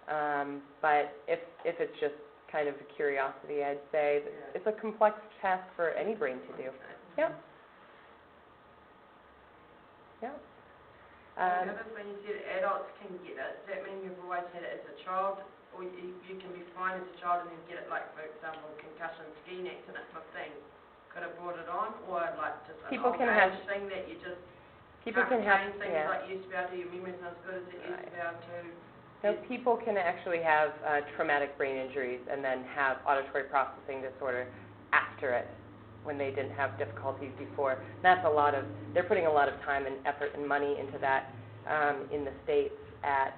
But if it's just kind of a curiosity, I'd say that it's a complex task for any brain to do. Yep. Yep. And when you said adults can get it, does that mean you've always had it as a child, or you can be fine as a child and then get it, like, for example, concussion skiing accident at 15, could have brought it on, or like just an People old can age have, thing that you just people can't can have, retain things yeah. like you used to be able to, your memory's not as good as it used to be able to. No, people can actually have traumatic brain injuries and then have auditory processing disorder after it, when they didn't have difficulties before. That's they're putting a lot of time and effort and money into that in the States at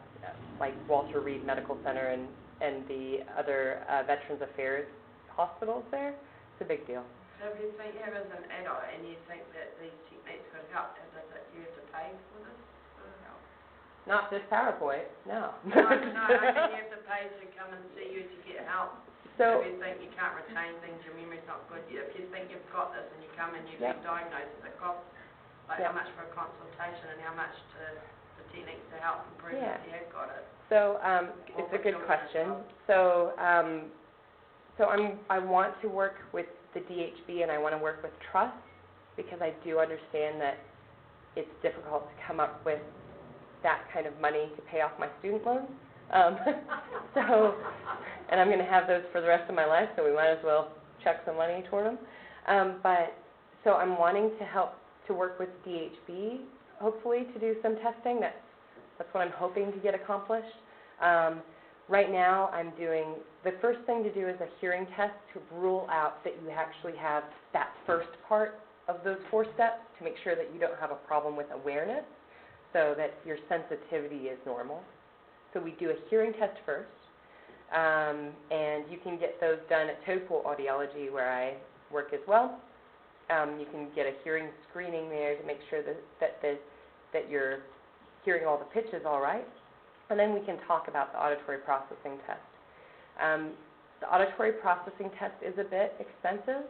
like Walter Reed Medical Center and the other Veterans Affairs hospitals there. It's a big deal. So if you think you have as an adult and you think that these techniques could help, does it, you have to pay for this sort of help? Not this PowerPoint, no. No, I mean you have to pay to come and see you to get help. So, if you think you can't retain things, your memory's not good, if you think you've got this and you come and you've been diagnosed, it costs, like how much for a consultation and how much for techniques to help improve if you have got it? So, it's a good question. So, I want to work with the DHB and I want to work with trust because I do understand that it's difficult to come up with that kind of money to pay off my student loans. And I'm going to have those for the rest of my life, so we might as well chuck some money toward them. So I'm wanting to help to work with DHB, hopefully, to do some testing. That's what I'm hoping to get accomplished. Right now, the first thing to do is a hearing test to rule out that you actually have that first part of those 4 steps to make sure that you don't have a problem with awareness, so that your sensitivity is normal. So we do a hearing test first, and you can get those done at Taupo Audiology, where I work as well. You can get a hearing screening there to make sure that you're hearing all the pitches all right, and then we can talk about the auditory processing test. The auditory processing test is a bit expensive,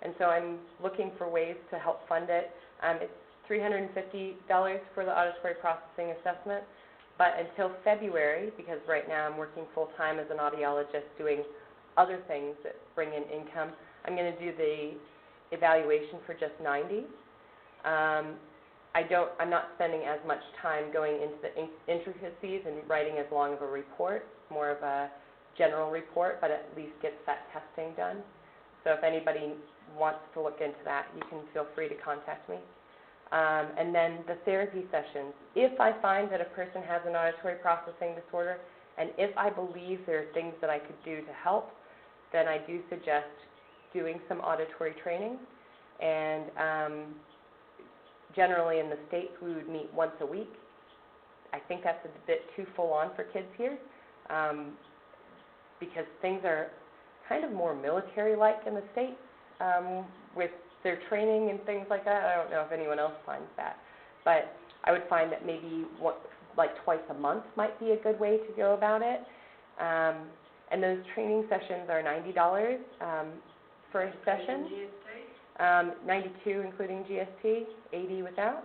and so I'm looking for ways to help fund it. It's $350 for the auditory processing assessment, but until February, because right now I'm working full-time as an audiologist doing other things that bring in income, I'm going to do the evaluation for just $90. I'm not spending as much time going into the intricacies and writing as long of a report. It's more of a general report, but at least gets that testing done. So if anybody wants to look into that, you can feel free to contact me. And then the therapy sessions. If I find that a person has an auditory processing disorder, and if I believe there are things that I could do to help, then I do suggest doing some auditory training. And generally in the States, we would meet once a week. I think that's a bit too full on for kids here, because things are kind of more military-like in the States with their training and things like that. I don't know if anyone else finds that. But I would find that maybe like twice a month might be a good way to go about it. And those training sessions are $90 for a session. GST? 92 including GST, 80 without.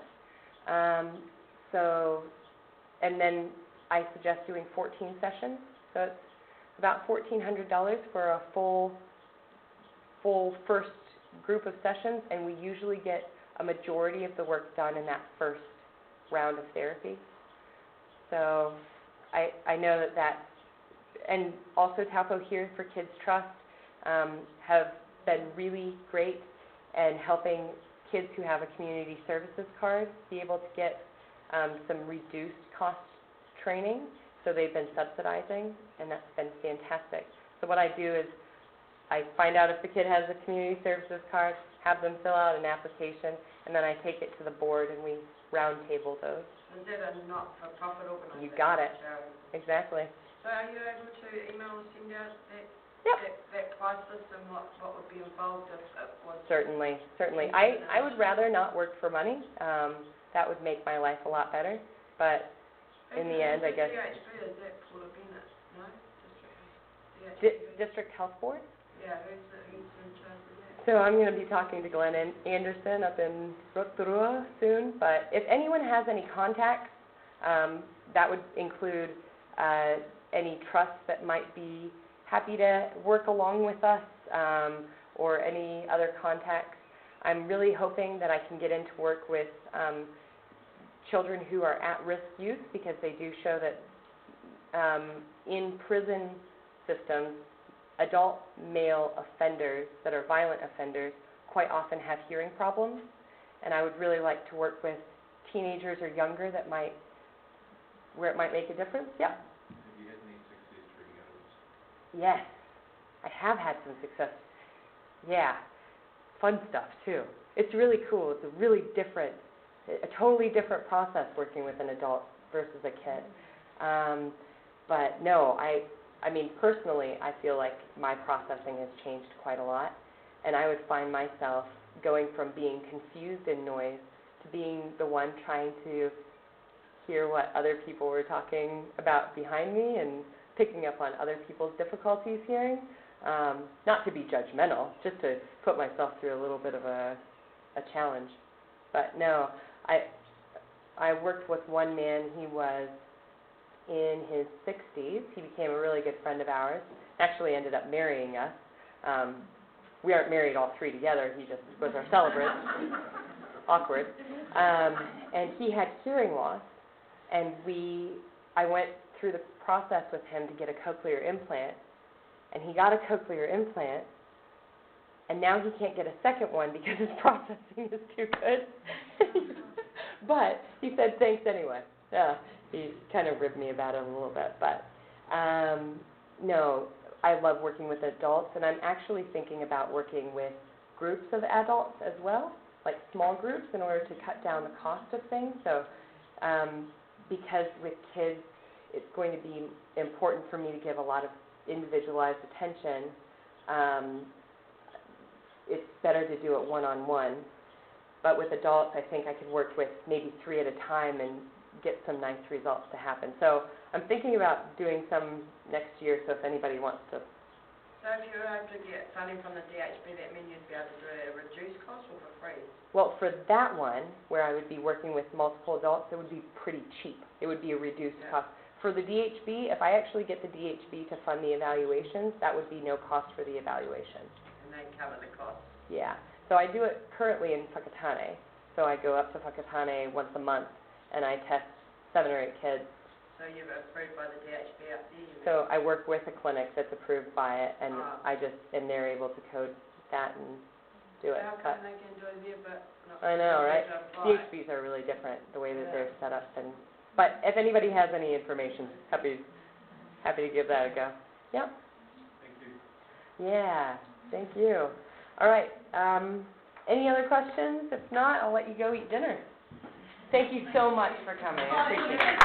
And then I suggest doing 14 sessions. So it's about $1,400 for a full first group of sessions, and we usually get a majority of the work done in that first round of therapy. So I know that, and also Taupo here for Kids Trust have been really great in helping kids who have a community services card be able to get some reduced cost training. So they've been subsidizing, and that's been fantastic. So what I do is I find out if the kid has a community services card, have them fill out an application, and then I take it to the board and we round table those. Is that a not-for-profit organisation? You got it. Charity? Exactly. So are you able to email or send out that price list and what would be involved if it was? Certainly. I would rather not work for money. That would make my life a lot better. But in the end, I guess. DHB, is that Paula Bennett? No? District Health Board? Yeah, who's in charge of that? So I'm going to be talking to Glenn Anderson up in Rotorua soon. But if anyone has any contacts, that would include any trusts that might be happy to work along with us, or any other contacts. I'm really hoping that I can get into work with children who are at-risk youth, because they do show that in prison systems, adult male offenders that are violent offenders quite often have hearing problems, and I would really like to work with teenagers or younger where it might make a difference. Yeah. Have you had any success treating adults? Yes, I have had some success. Yeah, fun stuff too. It's really cool. It's a totally different process working with an adult versus a kid. But no, I mean, personally, I feel like my processing has changed quite a lot, and I would find myself going from being confused in noise to being the one trying to hear what other people were talking about behind me and picking up on other people's difficulties hearing. Not to be judgmental, just to put myself through a little bit of a challenge. But no, I worked with one man. He was in his 60s. He became a really good friend of ours. Actually ended up marrying us. We aren't married all three together. He just was our celebrant. Awkward. And he had hearing loss, and I went through the process with him to get a cochlear implant, and he got a cochlear implant, and now he can't get a second one because his processing is too good. But he said thanks anyway. He kind of ribbed me about it a little bit, but no, I love working with adults, and I'm actually thinking about working with groups of adults as well, like small groups, in order to cut down the cost of things. So because with kids, it's going to be important for me to give a lot of individualized attention. It's better to do it one-on-one. But with adults, I think I could work with maybe 3 at a time and get some nice results to happen. So I'm thinking about doing some next year, so if anybody wants to. So if you were able to get funding from the DHB, that means you'd be able to do it at a reduced cost or for free? Well, for that one, where I would be working with multiple adults, it would be pretty cheap. It would be a reduced cost. For the DHB, if I actually get the DHB to fund the evaluations, that would be no cost for the evaluation. And they cover the cost? Yeah. So I do it currently in Whakatane. So I go up to Whakatane once a month, and I test 7 or 8 kids. So you're approved by the DHB up there? So I work with a clinic that's approved by it, and and they're able to code that and do it. So how come they can do it there, but not? I know, right? DHBs are really different, the way that they're set up. But if anybody has any information, happy to give that a go. Yep. Thank you. Yeah, thank you. All right, any other questions? If not, I'll let you go eat dinner. Thank you so much for coming. I appreciate it.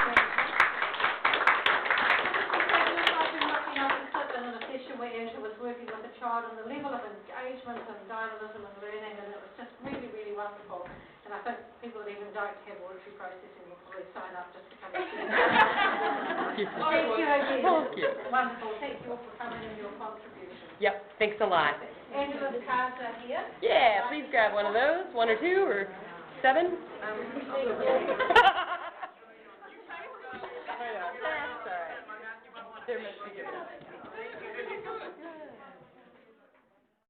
In a session where Angela was working with a child, and the level of engagement and dynamism and learning, and it was just really, really wonderful. And I think people even don't have auditory processing will probably sign up just to come and see. Thank you again. Thank you. Wonderful. Thank you all for coming and your contribution. Yep, thanks a lot. Angela's cards are here. Yeah, please grab one of those, 1 or 2 or 7. I know. That's all right. They're meant to be given out.